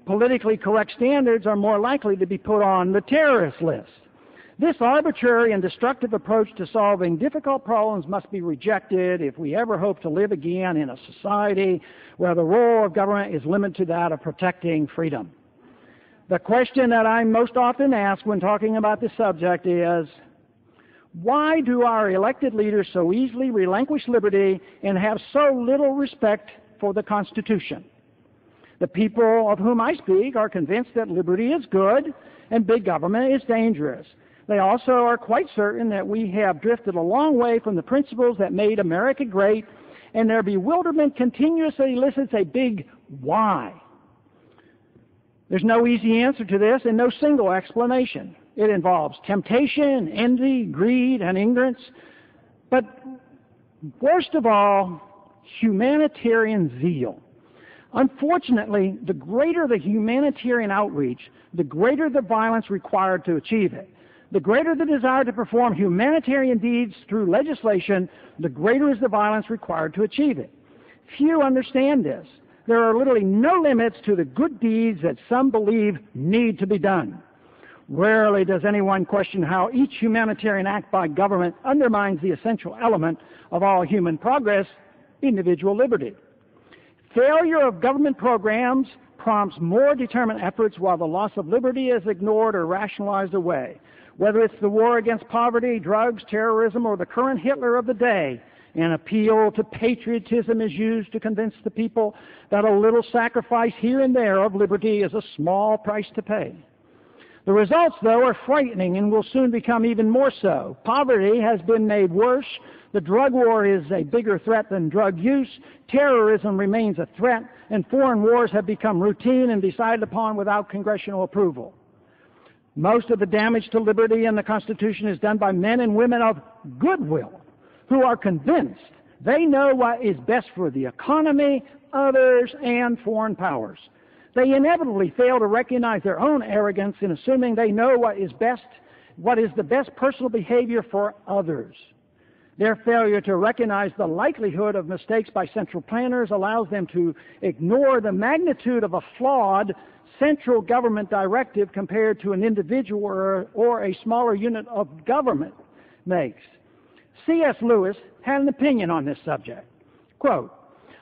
politically correct standards are more likely to be put on the terrorist list. This arbitrary and destructive approach to solving difficult problems must be rejected if we ever hope to live again in a society where the role of government is limited to that of protecting freedom. The question that I'm most often asked when talking about this subject is, why do our elected leaders so easily relinquish liberty and have so little respect for the Constitution? The people of whom I speak are convinced that liberty is good and big government is dangerous. They also are quite certain that we have drifted a long way from the principles that made America great, and their bewilderment continuously elicits a big why. There's no easy answer to this and no single explanation. It involves temptation, envy, greed, and ignorance. But worst of all, humanitarian zeal. Unfortunately, the greater the humanitarian outreach, the greater the violence required to achieve it. The greater the desire to perform humanitarian deeds through legislation, the greater is the violence required to achieve it. Few understand this. There are literally no limits to the good deeds that some believe need to be done. Rarely does anyone question how each humanitarian act by government undermines the essential element of all human progress, individual liberty. Failure of government programs prompts more determined efforts while the loss of liberty is ignored or rationalized away. Whether it's the war against poverty, drugs, terrorism, or the current Hitler of the day, an appeal to patriotism is used to convince the people that a little sacrifice here and there of liberty is a small price to pay. The results, though, are frightening and will soon become even more so. Poverty has been made worse The drug war is a bigger threat than drug use. Terrorism remains a threat, and foreign wars have become routine and decided upon without congressional approval. Most of the damage to liberty in the Constitution is done by men and women of goodwill who are convinced they know what is best for the economy, others, and foreign powers. They inevitably fail to recognize their own arrogance in assuming they know what is the best personal behavior for others. Their failure to recognize the likelihood of mistakes by central planners allows them to ignore the magnitude of a flawed central government directive compared to an individual or a smaller unit of government makes. C.S. Lewis had an opinion on this subject. Quote,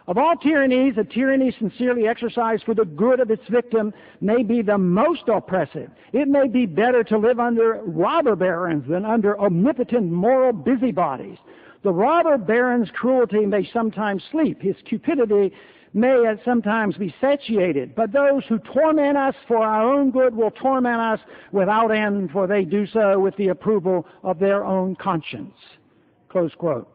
"Of all tyrannies, a tyranny sincerely exercised for the good of its victim may be the most oppressive. It may be better to live under robber barons than under omnipotent moral busybodies. The robber baron's cruelty may sometimes sleep. His cupidity may at sometimes be satiated. But those who torment us for our own good will torment us without end, for they do so with the approval of their own conscience." Close quote.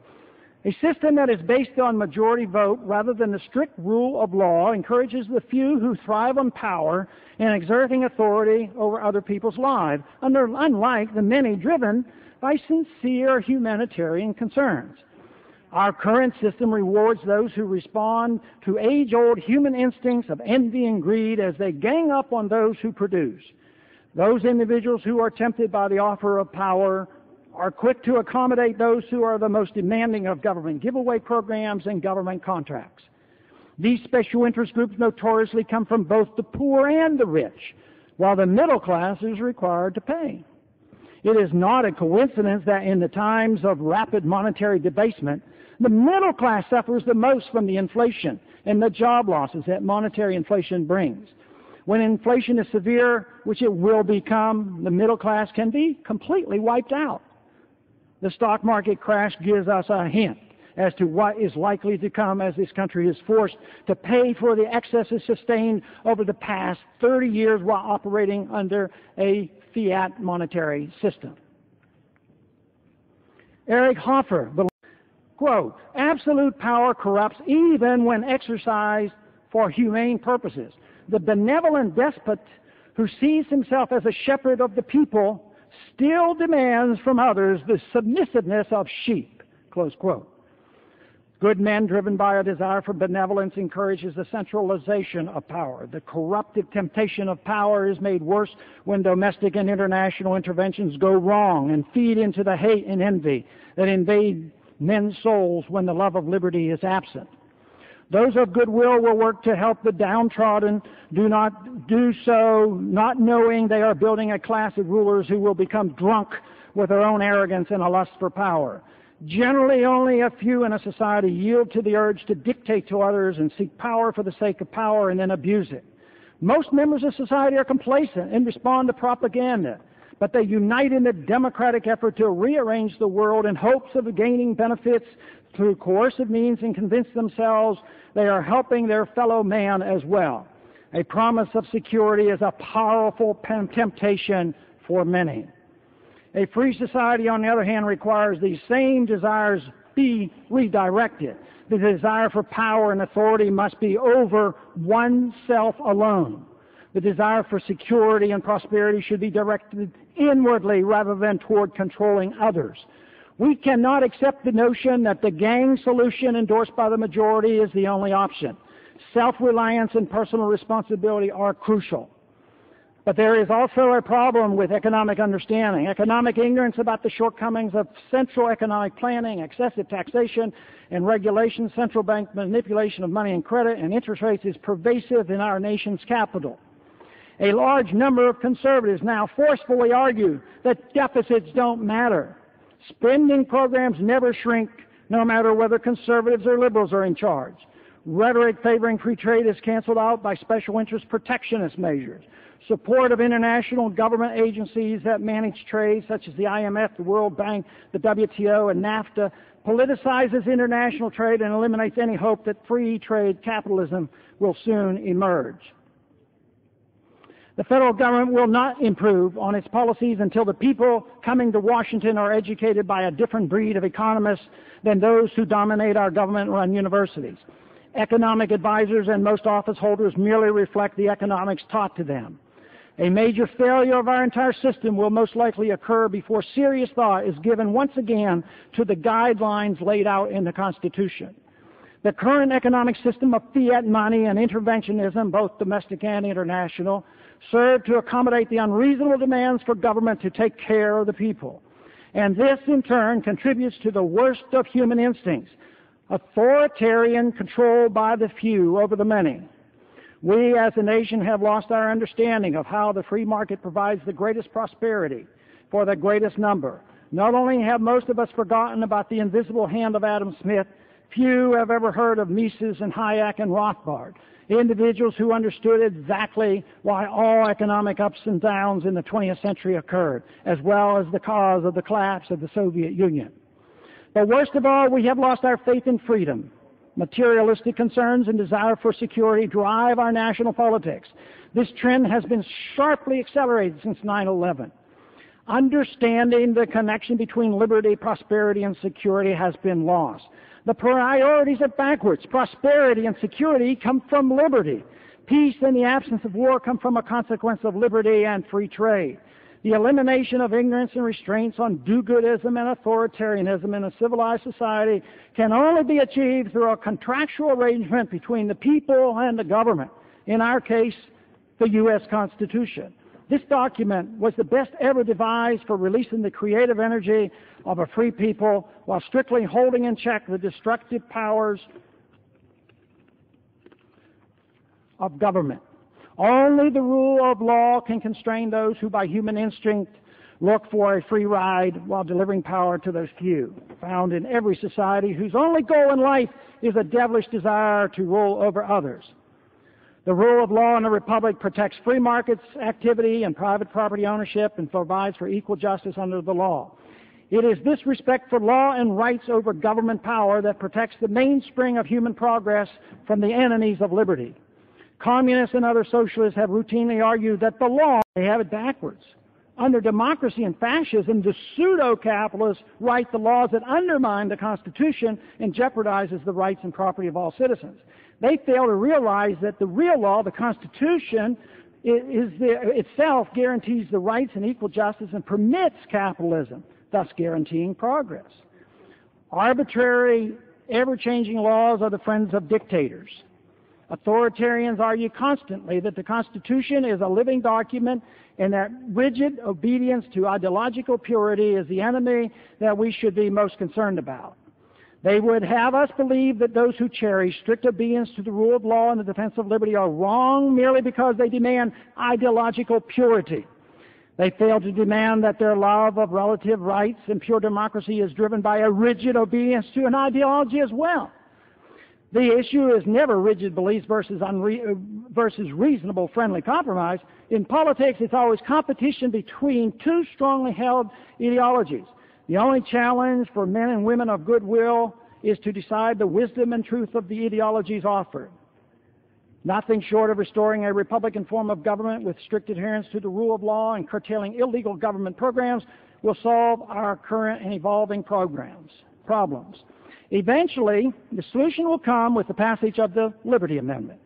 A system that is based on majority vote rather than the strict rule of law encourages the few who thrive on power and exerting authority over other people's lives, unlike the many driven by sincere humanitarian concerns. Our current system rewards those who respond to age-old human instincts of envy and greed as they gang up on those who produce. Those individuals who are tempted by the offer of power are quick to accommodate those who are the most demanding of government giveaway programs and government contracts. These special interest groups notoriously come from both the poor and the rich, while the middle class is required to pay. It is not a coincidence that in the times of rapid monetary debasement, the middle class suffers the most from the inflation and the job losses that monetary inflation brings. When inflation is severe, which it will become, the middle class can be completely wiped out. The stock market crash gives us a hint as to what is likely to come as this country is forced to pay for the excesses sustained over the past 30 years while operating under a fiat monetary system. Eric Hoffer, quote, "Absolute power corrupts even when exercised for humane purposes. The benevolent despot who sees himself as a shepherd of the people still demands from others the submissiveness of sheep," close quote. Good men driven by a desire for benevolence encourages the centralization of power. The corruptive temptation of power is made worse when domestic and international interventions go wrong and feed into the hate and envy that invade men's souls when the love of liberty is absent. Those of goodwill will work to help the downtrodden, do so not knowing they are building a class of rulers who will become drunk with their own arrogance and a lust for power. Generally, only a few in a society yield to the urge to dictate to others and seek power for the sake of power and then abuse it. Most members of society are complacent and respond to propaganda, but they unite in the democratic effort to rearrange the world in hopes of gaining benefits through coercive means and convince themselves they are helping their fellow man as well. A promise of security is a powerful temptation for many. A free society, on the other hand, requires these same desires be redirected. The desire for power and authority must be over oneself alone. The desire for security and prosperity should be directed inwardly rather than toward controlling others. We cannot accept the notion that the gang solution endorsed by the majority is the only option. Self-reliance and personal responsibility are crucial. But there is also a problem with economic understanding. Economic ignorance about the shortcomings of central economic planning, excessive taxation and regulation, central bank manipulation of money and credit, and interest rates is pervasive in our nation's capital. A large number of conservatives now forcefully argue that deficits don't matter. Spending programs never shrink, no matter whether conservatives or liberals are in charge. Rhetoric favoring free trade is canceled out by special interest protectionist measures. Support of international government agencies that manage trade, such as the IMF, the World Bank, the WTO, and NAFTA, politicizes international trade and eliminates any hope that free trade capitalism will soon emerge. The federal government will not improve on its policies until the people coming to Washington are educated by a different breed of economists than those who dominate our government-run universities. Economic advisors and most office holders merely reflect the economics taught to them. A major failure of our entire system will most likely occur before serious thought is given once again to the guidelines laid out in the Constitution. The current economic system of fiat money and interventionism, both domestic and international, serve to accommodate the unreasonable demands for government to take care of the people. And this, in turn, contributes to the worst of human instincts, authoritarian control by the few over the many. We as a nation have lost our understanding of how the free market provides the greatest prosperity for the greatest number. Not only have most of us forgotten about the invisible hand of Adam Smith, few have ever heard of Mises and Hayek and Rothbard, individuals who understood exactly why all economic ups and downs in the 20th century occurred, as well as the cause of the collapse of the Soviet Union. But worst of all, we have lost our faith in freedom. Materialistic concerns and desire for security drive our national politics. This trend has been sharply accelerated since 9/11. Understanding the connection between liberty, prosperity, and security has been lost. The priorities are backwards. Prosperity and security come from liberty. Peace and the absence of war come from a consequence of liberty and free trade. The elimination of ignorance and restraints on do-goodism and authoritarianism in a civilized society can only be achieved through a contractual arrangement between the people and the government, in our case, the U.S. Constitution. This document was the best ever devised for releasing the creative energy of a free people while strictly holding in check the destructive powers of government. Only the rule of law can constrain those who by human instinct look for a free ride while delivering power to those few, found in every society whose only goal in life is a devilish desire to rule over others. The rule of law in a republic protects free markets activity and private property ownership and provides for equal justice under the law. It is this respect for law and rights over government power that protects the mainspring of human progress from the enemies of liberty. Communists and other socialists have routinely argued that the law, they have it backwards. Under democracy and fascism, the pseudo-capitalists write the laws that undermine the Constitution and jeopardizes the rights and property of all citizens. They fail to realize that the real law, the Constitution, itself guarantees the rights and equal justice and permits capitalism, thus guaranteeing progress. Arbitrary, ever-changing laws are the friends of dictators. Authoritarians argue constantly that the Constitution is a living document and that rigid obedience to ideological purity is the enemy that we should be most concerned about. They would have us believe that those who cherish strict obedience to the rule of law and the defense of liberty are wrong merely because they demand ideological purity. They fail to demand that their love of relative rights and pure democracy is driven by a rigid obedience to an ideology as well. The issue is never rigid beliefs versus reasonable friendly compromise. In politics, it's always competition between two strongly held ideologies. The only challenge for men and women of goodwill is to decide the wisdom and truth of the ideologies offered. Nothing short of restoring a Republican form of government with strict adherence to the rule of law and curtailing illegal government programs will solve our current and evolving problems. Eventually, the solution will come with the passage of the Liberty Amendment.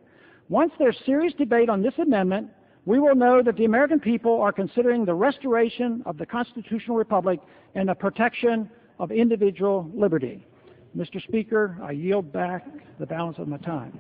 Once there's serious debate on this amendment, we will know that the American people are considering the restoration of the constitutional republic and the protection of individual liberty. Mr. Speaker, I yield back the balance of my time.